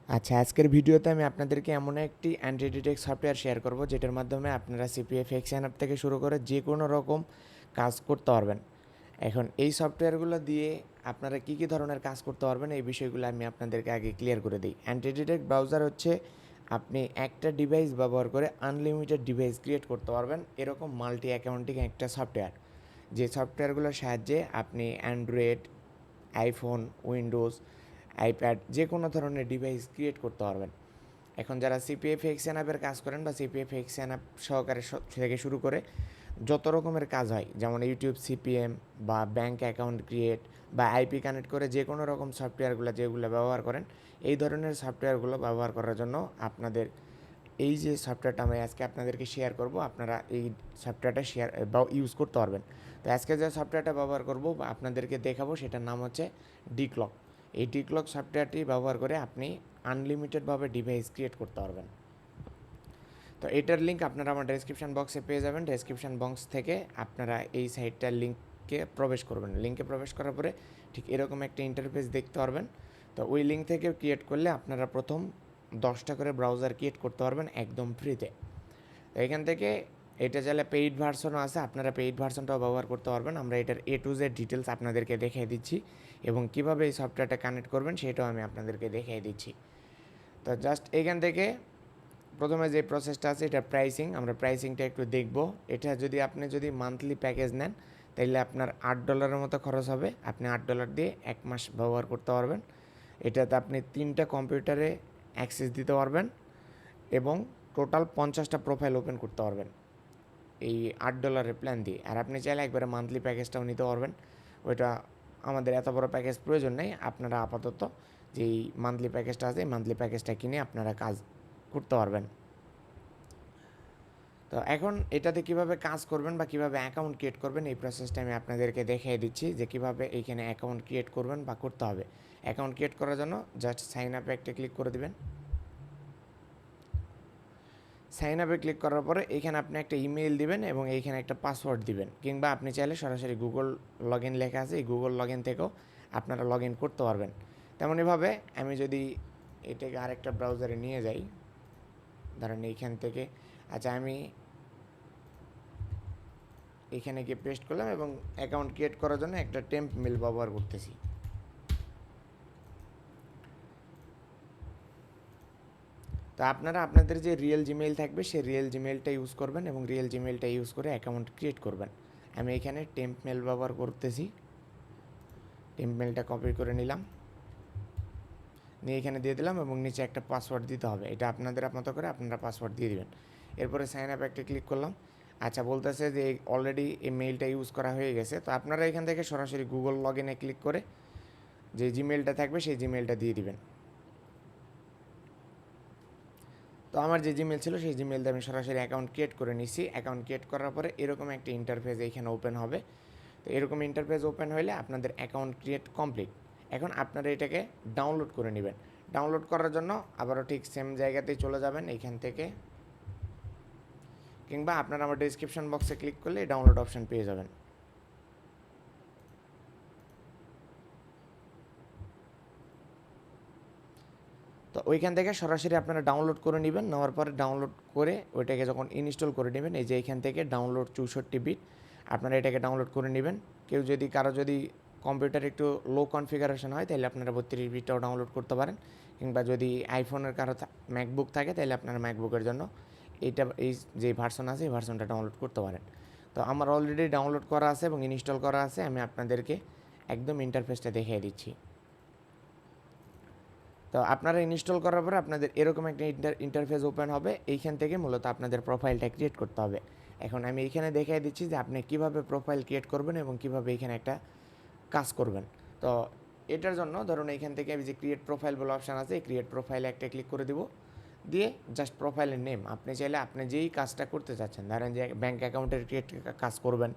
আচ্ছা, আজকের ভিডিওতে আমি আপনাদেরকে এমন একটি অ্যান্টি ডিটেক্ট সফটওয়্যার শেয়ার করব যেটার মাধ্যমে আপনারা সিপিএফ এক্সএন অ্যাপ থেকে শুরু করে যে কোনো রকম কাজ করতে পারবেন। এখন এই সফটওয়্যারগুলো দিয়ে আপনারা কী কী ধরনের কাজ করতে পারবেন এই বিষয়গুলো আমি আপনাদেরকে আগে ক্লিয়ার করে দিই। অ্যান্টি ডিটেক্ট ব্রাউজার হচ্ছে আপনি একটা ডিভাইস ব্যবহার করে আনলিমিটেড ডিভাইস ক্রিয়েট করতে পারবেন, এরকম মাল্টি অ্যাকাউন্টিং একটা সফটওয়্যার। যে সফটওয়্যারগুলোর সাহায্যে আপনি অ্যান্ড্রয়েড, আইফোন, উইন্ডোজ, আইপ্যাড যে কোনো ধরনের ডিভাইস ক্রিয়েট করতে পারবেন। এখন যারা সিপিএফ এক্সএন অ্যাপের কাজ করেন বা সিপিএফ এক্সএন অ্যাপ সহকারে থেকে শুরু করে যত রকমের কাজ হয়, যেমন ইউটিউব সিপিএম বা ব্যাঙ্ক অ্যাকাউন্ট ক্রিয়েট বা আইপি কানেক্ট করে যে কোনো রকম সফটওয়্যারগুলো যেগুলো ব্যবহার করেন, এই ধরনের সফটওয়্যারগুলো ব্যবহার করার জন্য আপনাদের এই যে সফটওয়্যারটা আমি আজকে আপনাদেরকে শেয়ার করব, আপনারা এই সফটওয়্যারটা শেয়ার বা ইউজ করতে পারবেন। তো আজকে যে সফটওয়্যারটা ব্যবহার করব বা আপনাদেরকে দেখাবো সেটার নাম হচ্ছে ডিক্লক। এই ডিক্লক সফটওয়্যারটি ব্যবহার করে আপনি আনলিমিটেডভাবে ডিভাইস ক্রিয়েট করতে পারবেন। তো এটার লিঙ্ক আপনারা আমার ডেসক্রিপশন বক্সে পেয়ে যাবেন। ডেসক্রিপশন বক্স থেকে আপনারা এই সাইটটার লিঙ্কে প্রবেশ করবেন। লিঙ্কে প্রবেশ করার পরে ঠিক এরকম একটা ইন্টারফেস দেখতে পারবেন। তো ওই লিঙ্ক থেকে ক্রিয়েট করলে আপনারা প্রথম 10টা করে ব্রাউজার ক্রিয়েট করতে পারবেন একদম ফ্রিতে। তো এখান থেকে এটা চাইলে পেইড ভার্সনও আছে, আপনারা পেইড ভার্সনটাও ব্যবহার করতে পারবেন। আমরা এটার এ টু জেড ডিটেলস আপনাদেরকে দেখিয়ে দিচ্ছি এবং কীভাবে এই সফটওয়্যারটা কানেক্ট করবেন সেটাও আমি আপনাদেরকে দেখিয়ে দিচ্ছি। তো জাস্ট এখান থেকে প্রথমে যে প্রসেসটা আছে এটা প্রাইসিং, আমরা প্রাইসিংটা একটু দেখব। এটা যদি মান্থলি প্যাকেজ নেন তাহলে আপনার $8 মতো খরচ হবে। আপনি $8 দিয়ে 1 মাস ব্যবহার করতে পারবেন। এটাতে আপনি 3টা কম্পিউটারে অ্যাক্সেস দিতে পারবেন এবং টোটাল 50টা প্রোফাইল ওপেন করতে পারবেন এই $8 প্ল্যান দিয়ে। আর আপনি চাইলে একবারে মান্থলি প্যাকেজটাও নিতে পারবেন। ওইটা আমাদের এত বড় প্যাকেজ প্রয়োজন নেই। আপনারা আপাতত যেই মান্থলি প্যাকেজটা আছে এই মান্থলি প্যাকেজটা কিনে আপনারা কাজ করতে পারবেন। তো এখন এটাতে কিভাবে কাজ করবেন বা কিভাবে অ্যাকাউন্ট ক্রিয়েট করবেন এই প্রসেসটা আমি আপনাদেরকে দেখিয়ে দিচ্ছি যে কিভাবে এইখানে অ্যাকাউন্ট ক্রিয়েট করবেন বা করতে হবে। অ্যাকাউন্ট ক্রিয়েট করার জন্য জাস্ট সাইন আপে একটা ক্লিক করে দিবেন। সাইন আপে ক্লিক করার পরে এইখানে আপনি একটা ইমেইল দিবেন এবং এইখানে একটা পাসওয়ার্ড দিবেন, কিংবা আপনি চাইলে সরাসরি গুগল লগ ইন লেখা আছে এই গুগল লগ ইন থেকেও আপনারা লগ ইন করতে পারবেন। তেমনইভাবে আমি যদি এটাকে আরেকটা ব্রাউজারে নিয়ে যাই, ধরেন এইখান থেকে, আচ্ছা আমি এখানে গিয়ে পেস্ট করলাম এবং অ্যাকাউন্ট ক্রিয়েট করার জন্য একটা টেম্প মেল ব্যবহার করতেছি। তো আপনারা আপনাদের যে রিয়েল জিমেইল থাকবে সেই রিয়েল জিমেইলটা ইউজ করবেন এবং রিয়েল জিমেইলটা ইউজ করে অ্যাকাউন্ট ক্রিয়েট করবেন। আমি এখানে টেম্প মেল ব্যবহার করতেছি। টেম্প মেলটা কপি করে নিলাম, নিয়ে এখানে দিয়ে দিলাম এবং নিচে একটা পাসওয়ার্ড দিতে হবে। এটা আপনাদের মতো করে আপনারা পাসওয়ার্ড দিয়ে দিবেন। এরপরে সাইন আপ একটা ক্লিক করলাম। আচ্ছা, বলতেছে যে অলরেডি এই মেইলটা ইউজ করা হয়ে গেছে। তো আপনারা এখান থেকে সরাসরি গুগল লগ ইনে ক্লিক করে যে জিমেইলটা থাকবে সেই জিমেইলটা দিয়ে দিবেন। তো আমার যে জিমেল ছিল সেই জিমেল দিয়ে আমি সরাসরি অ্যাকাউন্ট ক্রিয়েট করে নিছি। অ্যাকাউন্ট ক্রিয়েট করার পরে এরকম একটা ইন্টারফেস এইখানে ওপেন হবে। তো এরকম ইন্টারফেস ওপেন হলে আপনাদের অ্যাকাউন্ট ক্রিয়েট কমপ্লিট। এখন আপনারা এটাকে ডাউনলোড করে নেবেন। ডাউনলোড করার জন্য আবারও ঠিক সেম জায়গাতেই চলে যাবেন এইখান থেকে, কিংবা আপনারা আমার ডিসক্রিপশন বক্সে ক্লিক করলে ডাউনলোড অপশন পেয়ে যাবেন। তো ওইখান থেকে সরাসরি আপনারা ডাউনলোড করে নেবেন। নেওয়ার পরে ডাউনলোড করে ওইটাকে যখন ইনস্টল করে নেবেন, এই যে এইখান থেকে ডাউনলোড 64 বিট আপনারা এটাকে ডাউনলোড করে নেবেন। কারো যদি কম্পিউটার একটু লো কনফিগারেশন হয় তাহলে আপনারা 32 বিটটাও ডাউনলোড করতে পারেন, কিংবা যদি আইফোনের কারো ম্যাকবুক থাকে তাহলে আপনারা ম্যাকবুকের জন্য এই যে ভার্সন আছে এই ভার্সনটা ডাউনলোড করতে পারেন। তো আমার অলরেডি ডাউনলোড করা আছে এবং ইনস্টল করা আছে। আমি আপনাদেরকে একদম ইন্টারফেসটা দেখিয়ে দিচ্ছি। তো আপনারা ইনস্টল করার পরে আপনাদের এরকম একটা ইন্টারফেস ওপেন হবে। এইখান থেকে মূলত আপনাদের প্রোফাইলটা ক্রিয়েট করতে হবে। এখন আমি এইখানে দেখিয়ে দিচ্ছি যে আপনি কীভাবে প্রোফাইল ক্রিয়েট করবেন এবং কীভাবে এইখানে একটা কাজ করবেন। তো এটার জন্য ধরুন এইখান থেকে আমি যে ক্রিয়েট প্রোফাইল বলে অপশান আছে এই ক্রিয়েট প্রোফাইলে একটা ক্লিক করে দিব। দিয়ে জাস্ট প্রোফাইলের নেম আপনি চাইলে আপনি যেই কাজটা করতে চাচ্ছেন, ধরেন যে ব্যাঙ্ক অ্যাকাউন্টের ক্রিয়েট কাজ করবেন,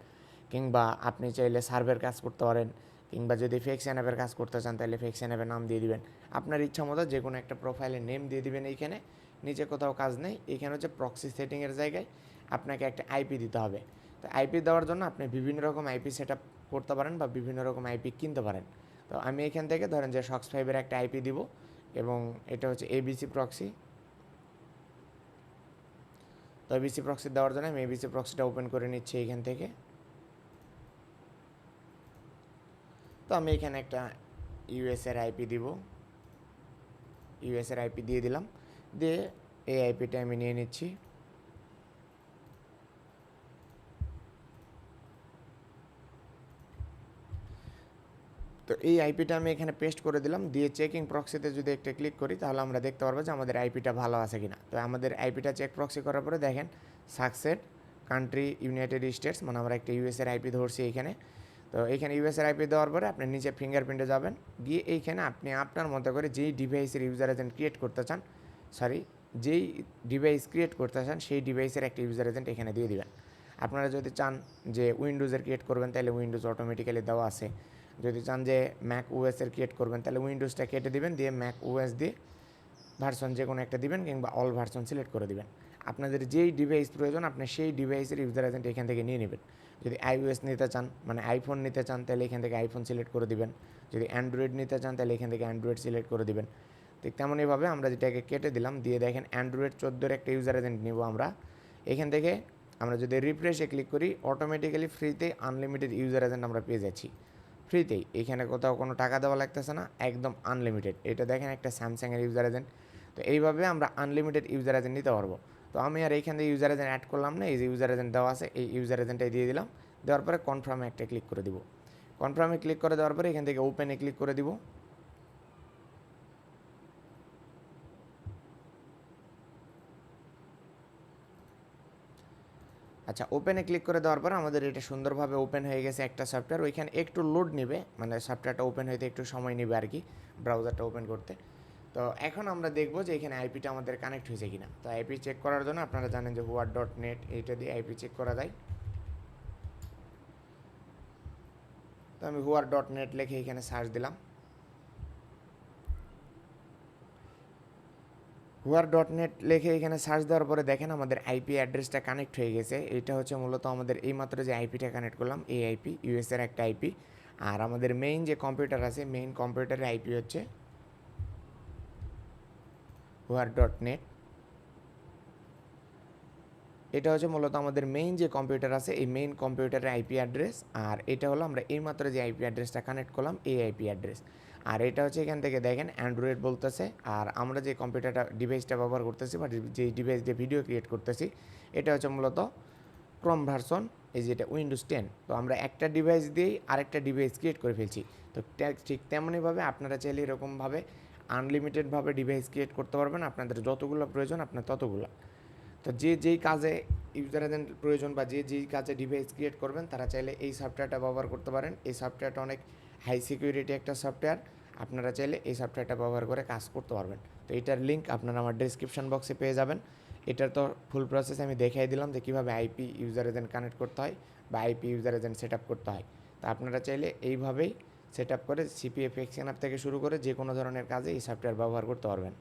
কিংবা আপনি চাইলে সার্ভের কাজ করতে পারেন, কিংবা যদি ফেক্সন অ্যাপের কাজ করতে চান তাহলে ফেক্সন অ্যাপের নাম দিয়ে দিবেন। আপনার ইচ্ছা মতো যে কোনো একটা প্রোফাইলের নেম দিয়ে দিবেন। এইখানে নিচে কোথাও কাজ নেই, এইখানে হচ্ছে প্রক্সি সেটিংয়ের জায়গায় আপনাকে একটা আইপি দিতে হবে। তো আইপি দেওয়ার জন্য আপনি বিভিন্ন রকম আইপি সেট আপ করতে পারেন বা বিভিন্ন রকম আইপি কিনতে পারেন। তো আমি এখান থেকে ধরেন যে শক্স 5-এর একটা আইপি দিব এবং এটা হচ্ছে এবিসি প্রক্সি। তো এবিসি প্রক্সি দেওয়ার জন্য আমি এবিসি প্রক্সিটা ওপেন করে নিচ্ছি এইখান থেকে। তো আমি এখানে একটা ইউএসের আইপি দিব, ইউএসের আইপি দিয়ে দিলাম, দিয়ে এই আইপিটা আমি নিয়ে নিচ্ছি। তো এই আইপিটা আমি এখানে পেস্ট করে দিলাম, দিয়ে চেকিং প্রক্সিতে যদি একটা ক্লিক করি তাহলে আমরা দেখতে পারবো যে আমাদের আইপিটা ভালো আছে কিনা। তো আমাদের আইপিটা চেক প্রক্সি করার পরে দেখেন সাকসেস কান্ট্রি ইউনাইটেড স্টেটস, মানে আমরা একটা ইউএসের আইপি ধরছি এইখানে। তো এইখানে ইউএসের আইপি দেওয়ার পরে আপনি নিচে ফিঙ্গারপ্রিন্টে যাবেন, গিয়ে এইখানে আপনি আপনার মতো করে যেই ডিভাইসের ইউজার এজেন্ট ক্রিয়েট করতে চান, যেই ডিভাইস ক্রিয়েট করতে চান সেই ডিভাইসের একটা ইউজার এজেন্ট এখানে দিয়ে দিবেন। আপনারা যদি চান যে উইন্ডোজের ক্রিয়েট করবেন তাহলে উইন্ডোজ অটোমেটিক্যালি দেওয়া আছে। যদি চান যে ম্যাক ওএসের ক্রিয়েট করবেন তাহলে উইন্ডোজটা কেটে দিবেন, দিয়ে ম্যাক ওএস দিয়ে ভার্সন যে কোনো একটা দিবেন, কিংবা অল ভার্সন সিলেক্ট করে দিবেন। আপনাদের যেই ডিভাইস প্রয়োজন আপনি সেই ডিভাইসের ইউজার এজেন্ট এখান থেকে নিয়ে নেবেন। যদি আইওএস নিতে চান, মানে আইফোন নিতে চান, তাহলে এখান থেকে আইফোন সিলেক্ট করে দিবেন। যদি অ্যান্ড্রয়েড নিতে চান তাহলে এখান থেকে অ্যান্ড্রয়েড সিলেক্ট করে দিবেন। ঠিক তেমনইভাবে আমরা যেটাকে কেটে দিলাম, দিয়ে দেখেন অ্যান্ড্রয়েড 14 একটা ইউজার এজেন্ট নিব আমরা। এখান থেকে আমরা যদি রিফ্রেশে ক্লিক করি অটোমেটিক্যালি ফ্রিতে আনলিমিটেড ইউজার এজেন্ট আমরা পেয়ে যাচ্ছি, ফ্রিতেই। এখানে কোথাও কোনো টাকা দেওয়া লাগতেছে না, একদম আনলিমিটেড। এটা দেখেন একটা স্যামসাংয়ের ইউজার এজেন্ট। তো এইভাবে আমরা আনলিমিটেড ইউজার এজেন্ট নিতে পারবো। তো আমি আর এইখান থেকে ইউজার এজেন্ট অ্যাড করলাম না, এই যে ইউজার এজেন্ট দেওয়া আছে এই ইউজার এজেন্টটাই দিয়ে দিলাম। দেওয়ার পরে কনফার্মে একটা ক্লিক করে দিব। কনফার্মে ক্লিক করে দেওয়ার পরে এখান থেকে ওপেনে ক্লিক করে দিব। আচ্ছা, ওপেনে ক্লিক করে দেওয়ার পর আমাদের এটা সুন্দরভাবে ওপেন হয়ে গেছে একটা সফটওয়্যার। ওইখানে একটু লোড নেবে, মানে সফটওয়্যারটা ওপেন হইতে একটু সময় নেবে আর কি, ব্রাউজারটা ওপেন করতে। তো এখন আমরা দেখব যে এখানে আইপিটা আমাদের কানেক্ট হয়েছে কিনা। তো আইপি চেক করার জন্য আপনারা জানেন যে huar.net, এইটা দিয়ে আইপি চেক করা যায়। তো আমি huar.net লিখে এখানে সার্চ দিলাম। huar.net লিখে এখানে সার্চ দেওয়ার পরে দেখেন আমাদের আইপি অ্যাড্রেসটা কানেক্ট হয়ে গেছে। এটা হচ্ছে মূলত আমাদের এইমাত্র যে আইপিটা কানেক্ট করলাম এই আইপি, ইউএসের একটা আইপি। আর আমাদের মেইন যে কম্পিউটার আছে, মেইন কম্পিউটারের আইপি হচ্ছে huar.net। এটা হচ্ছে মূলত আমাদের মেইন যে কম্পিউটার আছে এই মেইন কম্পিউটারের আইপি অ্যাড্রেস। আর এটা হলো আমরা এইমাত্র যে আইপি অ্যাড্রেসটা কানেক্ট করলাম এই আইপি অ্যাড্রেস। আর এটা হচ্ছে এখান থেকে দেখেন অ্যান্ড্রয়েড বলতেছে। আর আমরা যে কম্পিউটারটা ডিভাইসটা ব্যবহার করতেছি বা যে ডিভাইস দিয়ে ভিডিও ক্রিয়েট করতেছি এটা হচ্ছে মূলত ক্রোম ভার্সন, এই যেটা উইন্ডোজ 10। তো আমরা একটা ডিভাইস দিয়েই আরেকটা ডিভাইস ক্রিয়েট করে ফেলছি। তো ঠিক তেমনইভাবে আপনারা চাইলে এরকমভাবে আনলিমিটেডভাবে ডিভাইস ক্রিয়েট করতে পারবেন, আপনাদের যতগুলো প্রয়োজন আপনার ততগুলো। তো যেই কাজে ইউজার এজেন্ট প্রয়োজন বা যেই কাজে ডিভাইস ক্রিয়েট করবেন তারা চাইলে এই সফটওয়্যারটা ব্যবহার করতে পারেন। এই সফটওয়্যারটা অনেক হাই সিকিউরিটি একটা সফটওয়্যার, আপনারা চাইলে এই সফটওয়্যারটা ব্যবহার করে কাজ করতে পারবেন। তো এটার লিঙ্ক আপনারা আমার ডিসক্রিপশন বক্সে পেয়ে যাবেন। এটার তো ফুল প্রসেস আমি দেখাই দিলাম যে কীভাবে আইপি ইউজার এজেন্ট কানেক্ট করতে হয় বা IP user agent set up করতে হয়। তো আপনারা চাইলে এইভাবেই সেট আপ করে সিপিএফ এক্সএন অ্যাপ থেকে শুরু করে যে কোনো ধরনের কাজে এই সফটওয়্যার ব্যবহার করতে পারবেন।